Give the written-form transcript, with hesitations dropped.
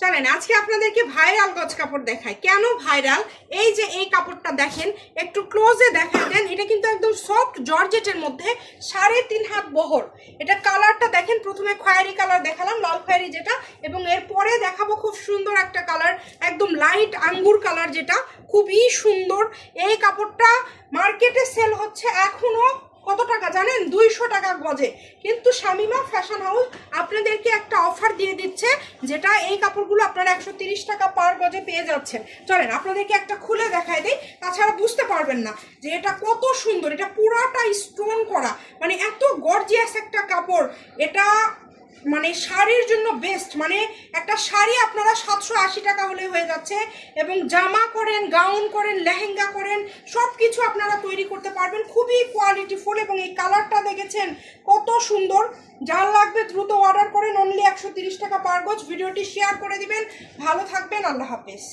চলেন আজকে আপনাদেরকে ভাইরাল গজ কাপড় দেখাই। কেন ভাইরাল? এই যে এই কাপড়টা দেখেন, একটু ক্লোজে দেখাই দেন। এটা কিন্তু একদম সফট জর্জেটের মধ্যে 3.5 হাত বহর। এটা কালারটা দেখেন, প্রথমে খয়েরি কালার দেখালাম, লাল খয়েরি যেটা, এবং এরপরে দেখাবো খুব সুন্দর একটা কালার, একদম লাইট আঙ্গুর কালার, যেটা খুবই সুন্দর। এই কাপড়টা মার্কেটে সেল হচ্ছে এখনো কত টাকা জানেন? 200 টাকা গজে। কিন্তু শামিমা ফ্যাশন হাউস আপনাদেরকে একটা অফার দিয়ে দিচ্ছে, যেটা এই কাপড়গুলো আপনারা 130 টাকা পার গজে পেয়ে যাচ্ছেন। চলেন আপনাদেরকে একটা খুলে দেখাই দিই, তাছাড়া বুঝতে পারবেন না যে এটা কত সুন্দর। এটা পুরাটা স্টোন করা, মানে এত গর্জিয়াস একটা কাপড়। এটা মানে শাড়ির জন্য বেস্ট। মানে একটা শাড়ি আপনারা 780 টাকা হলে হয়ে যাচ্ছে, এবং জামা করেন, গাউন করেন, লেহেঙ্গা করেন, সব কিছু আপনারা তৈরি করতে পারবেন। খুবই কোয়ালিটিফুল, এবং এই কালারটা দেখেছেন কত সুন্দর। যার লাগবে দ্রুত অর্ডার করেন, অনলি 130 টাকা পার গজ। ভিডিওটি শেয়ার করে দিবেন। ভালো থাকবেন, আল্লাহ হাফেজ।